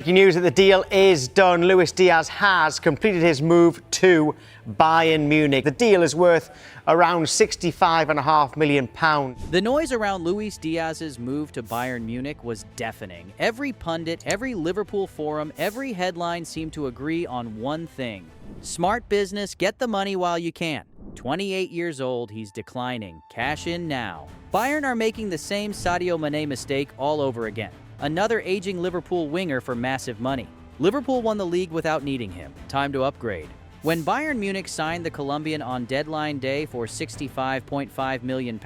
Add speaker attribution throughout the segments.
Speaker 1: Breaking news that the deal is done. Luis Díaz has completed his move to Bayern Munich. The deal is worth around £65.5 million.
Speaker 2: The noise around Luis Díaz's move to Bayern Munich was deafening. Every pundit, every Liverpool forum, every headline seemed to agree on one thing. Smart business, get the money while you can. 28 years old, he's declining. Cash in now. Bayern are making the same Sadio Mane mistake all over again. Another aging Liverpool winger for massive money. Liverpool won the league without needing him. Time to upgrade. When Bayern Munich signed the Colombian on deadline day for £65.5 million,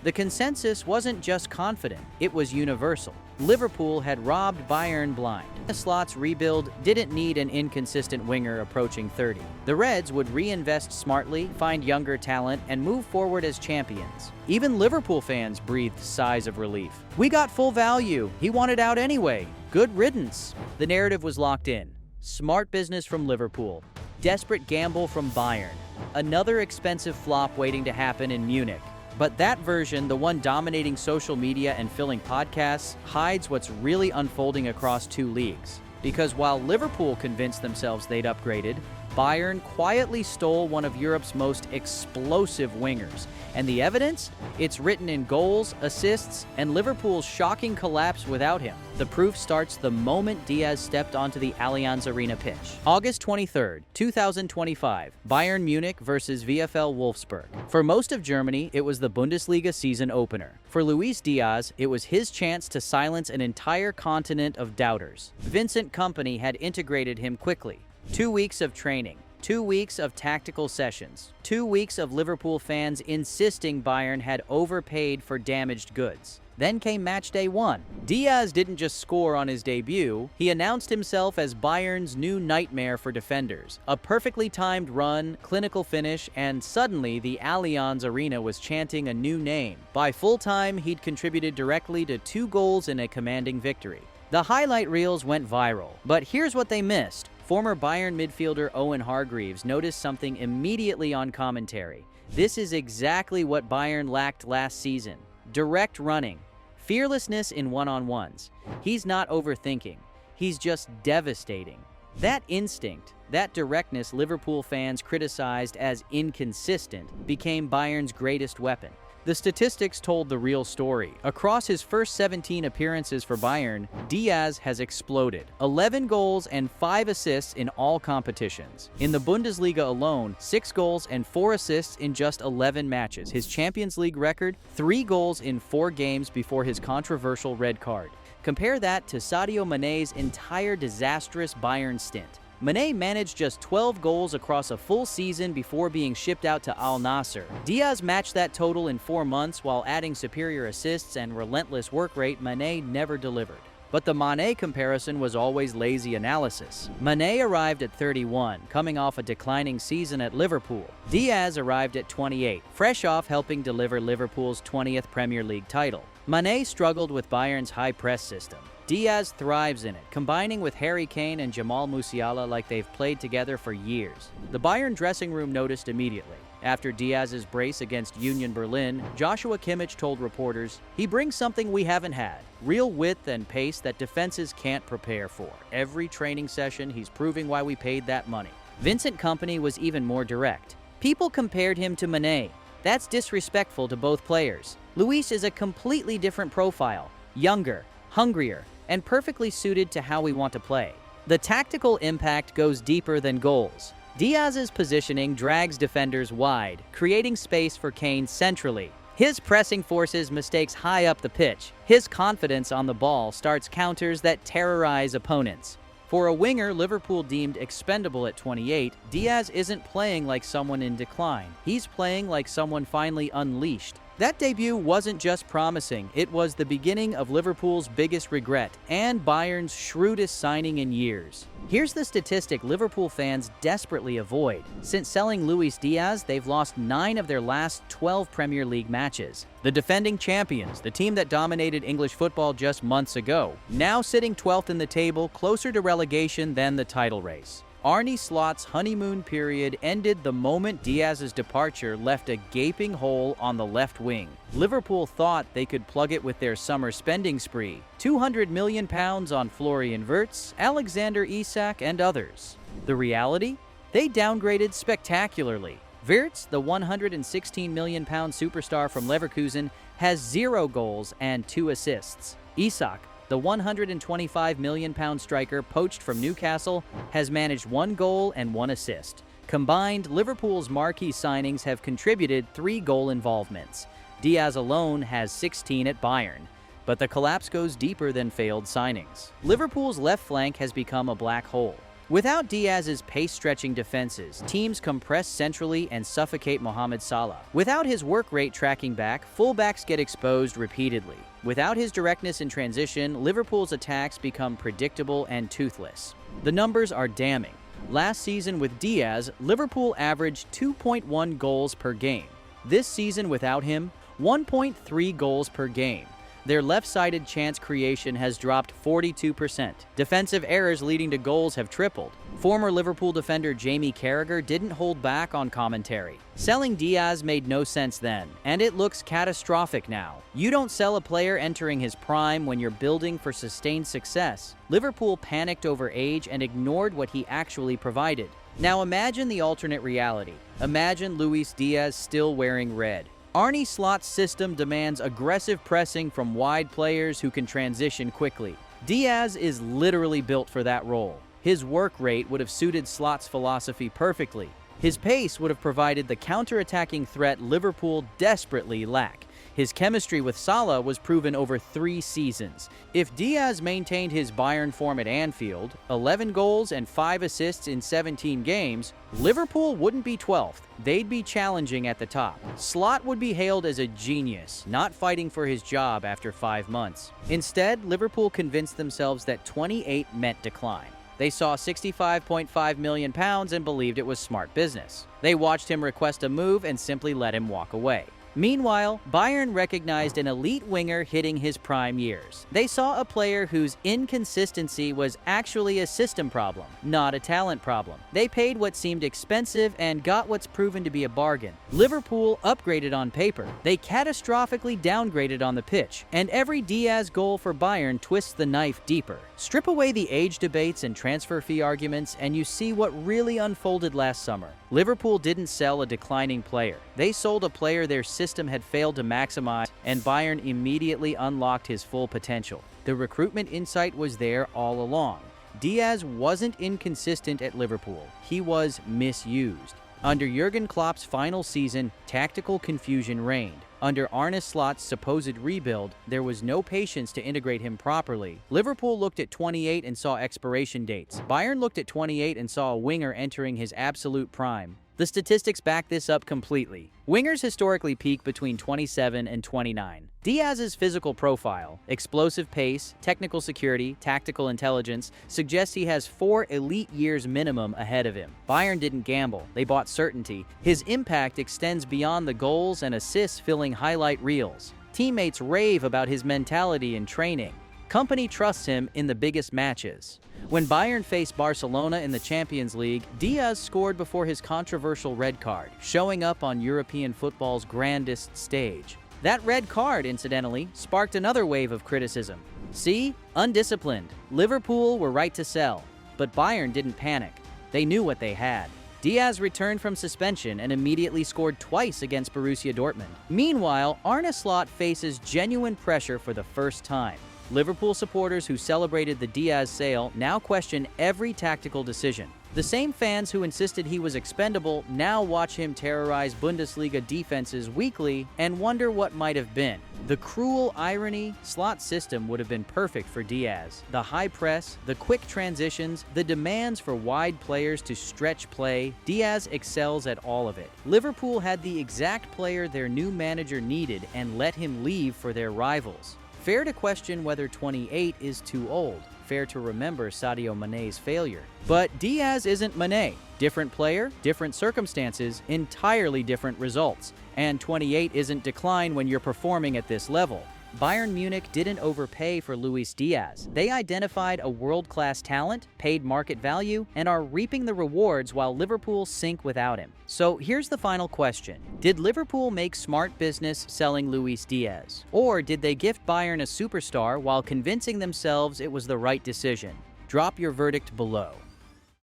Speaker 2: the consensus wasn't just confident, it was universal. Liverpool had robbed Bayern blind. The Slots rebuild didn't need an inconsistent winger approaching 30. The Reds would reinvest smartly, find younger talent, and move forward as champions. Even Liverpool fans breathed sighs of relief. We got full value. He wanted out anyway. Good riddance. The narrative was locked in. Smart business from Liverpool. Desperate gamble from Bayern. Another expensive flop waiting to happen in Munich. But that version, the one dominating social media and filling podcasts, hides what's really unfolding across two leagues. Because while Liverpool convinced themselves they'd upgraded, Bayern quietly stole one of Europe's most explosive wingers. And the evidence? It's written in goals, assists, and Liverpool's shocking collapse without him. The proof starts the moment Díaz stepped onto the Allianz Arena pitch. August 23, 2025, Bayern Munich versus VfL Wolfsburg. For most of Germany, it was the Bundesliga season opener. For Luis Díaz, it was his chance to silence an entire continent of doubters. Vincent Kompany had integrated him quickly. 2 weeks of training, 2 weeks of tactical sessions, 2 weeks of Liverpool fans insisting Bayern had overpaid for damaged goods. Then came match day 1. Díaz didn't just score on his debut, he announced himself as Bayern's new nightmare for defenders. A perfectly timed run, clinical finish, and suddenly the Allianz Arena was chanting a new name. By full time, he'd contributed directly to 2 goals in a commanding victory. The highlight reels went viral, but here's what they missed. Former Bayern midfielder Owen Hargreaves noticed something immediately on commentary. This is exactly what Bayern lacked last season. Direct running. Fearlessness in one-on-ones. He's not overthinking. He's just devastating. That instinct, that directness Liverpool fans criticized as inconsistent, became Bayern's greatest weapon. The statistics told the real story. Across his first 17 appearances for Bayern, Díaz has exploded. 11 goals and 5 assists in all competitions. In the Bundesliga alone, 6 goals and 4 assists in just 11 matches. His Champions League record, 3 goals in 4 games before his controversial red card. Compare that to Sadio Mane's entire disastrous Bayern stint. Mane managed just 12 goals across a full season before being shipped out to Al Nassr. Díaz matched that total in 4 months while adding superior assists and relentless work rate Mane never delivered. But the Mane comparison was always lazy analysis. Mane arrived at 31, coming off a declining season at Liverpool. Díaz arrived at 28, fresh off helping deliver Liverpool's 20th Premier League title. Mane struggled with Bayern's high press system. Díaz thrives in it, combining with Harry Kane and Jamal Musiala like they've played together for years. The Bayern dressing room noticed immediately. After Díaz's brace against Union Berlin, Joshua Kimmich told reporters, "He brings something we haven't had, real width and pace that defenses can't prepare for. Every training session, he's proving why we paid that money." Vincent Kompany was even more direct. People compared him to Mane. That's disrespectful to both players. Luis is a completely different profile, younger, hungrier, and perfectly suited to how we want to play. The tactical impact goes deeper than goals. Díaz's positioning drags defenders wide, creating space for Kane centrally. His pressing forces mistakes high up the pitch. His confidence on the ball starts counters that terrorize opponents. For a winger Liverpool deemed expendable at 28, Díaz isn't playing like someone in decline. He's playing like someone finally unleashed. That debut wasn't just promising, it was the beginning of Liverpool's biggest regret and Bayern's shrewdest signing in years. Here's the statistic Liverpool fans desperately avoid. Since selling Luis Díaz, they've lost 9 of their last 12 Premier League matches. The defending champions, the team that dominated English football just months ago, now sitting 12th in the table, closer to relegation than the title race. Arne Slot's honeymoon period ended the moment Díaz's departure left a gaping hole on the left wing. Liverpool thought they could plug it with their summer spending spree. £200 million on Florian Wirtz, Alexander Isak, and others. The reality? They downgraded spectacularly. Wirtz, the £116 million superstar from Leverkusen, has 0 goals and 2 assists. Isak, the £125 million striker poached from Newcastle, has managed 1 goal and 1 assist. Combined, Liverpool's marquee signings have contributed 3 goal involvements. Díaz alone has 16 at Bayern. But the collapse goes deeper than failed signings. Liverpool's left flank has become a black hole. Without Díaz's pace-stretching defenses, teams compress centrally and suffocate Mohamed Salah. Without his work rate tracking back, fullbacks get exposed repeatedly. Without his directness in transition, Liverpool's attacks become predictable and toothless. The numbers are damning. Last season with Díaz, Liverpool averaged 2.1 goals per game. This season without him, 1.3 goals per game. Their left-sided chance creation has dropped 42%. Defensive errors leading to goals have tripled. Former Liverpool defender Jamie Carragher didn't hold back on commentary. Selling Díaz made no sense then, and it looks catastrophic now. You don't sell a player entering his prime when you're building for sustained success. Liverpool panicked over age and ignored what he actually provided. Now imagine the alternate reality. Imagine Luis Díaz still wearing red. Arne Slot's system demands aggressive pressing from wide players who can transition quickly. Díaz is literally built for that role. His work rate would have suited Slot's philosophy perfectly. His pace would have provided the counter-attacking threat Liverpool desperately lack. His chemistry with Salah was proven over 3 seasons. If Díaz maintained his Bayern form at Anfield, 11 goals and 5 assists in 17 games, Liverpool wouldn't be 12th. They'd be challenging at the top. Slot would be hailed as a genius, not fighting for his job after 5 months. Instead, Liverpool convinced themselves that 28 meant decline. They saw £65.5 million and believed it was smart business. They watched him request a move and simply let him walk away. Meanwhile, Bayern recognized an elite winger hitting his prime years. They saw a player whose inconsistency was actually a system problem, not a talent problem. They paid what seemed expensive and got what's proven to be a bargain. Liverpool upgraded on paper. They catastrophically downgraded on the pitch. And every Díaz goal for Bayern twists the knife deeper. Strip away the age debates and transfer fee arguments, and you see what really unfolded last summer. Liverpool didn't sell a declining player. They sold a player their system had failed to maximize, and Bayern immediately unlocked his full potential. The recruitment insight was there all along. Díaz wasn't inconsistent at Liverpool. He was misused. Under Jurgen Klopp's final season, tactical confusion reigned. Under Arne Slot's supposed rebuild, there was no patience to integrate him properly. Liverpool looked at 28 and saw expiration dates. Bayern looked at 28 and saw a winger entering his absolute prime. The statistics back this up completely. Wingers historically peak between 27 and 29. Díaz's physical profile, explosive pace, technical security, tactical intelligence, suggests he has 4 elite years minimum ahead of him. Bayern didn't gamble, they bought certainty. His impact extends beyond the goals and assists filling highlight reels. Teammates rave about his mentality and training. Kompany trusts him in the biggest matches. When Bayern faced Barcelona in the Champions League, Díaz scored before his controversial red card, showing up on European football's grandest stage. That red card, incidentally, sparked another wave of criticism. See? Undisciplined. Liverpool were right to sell. But Bayern didn't panic. They knew what they had. Díaz returned from suspension and immediately scored twice against Borussia Dortmund. Meanwhile, Arne Slot faces genuine pressure for the first time. Liverpool supporters who celebrated the Díaz sale now question every tactical decision. The same fans who insisted he was expendable now watch him terrorize Bundesliga defenses weekly and wonder what might have been. The cruel irony, Slot's system would have been perfect for Díaz. The high press, the quick transitions, the demands for wide players to stretch play, Díaz excels at all of it. Liverpool had the exact player their new manager needed and let him leave for their rivals. Fair to question whether 28 is too old. Fair to remember Sadio Mané's failure. But Díaz isn't Mané. Different player, different circumstances, entirely different results. And 28 isn't decline when you're performing at this level. Bayern Munich didn't overpay for Luis Díaz. They identified a world-class talent, paid market value, and are reaping the rewards while Liverpool sink without him. So here's the final question. Did Liverpool make smart business selling Luis Díaz? Or did they gift Bayern a superstar while convincing themselves it was the right decision? Drop your verdict below.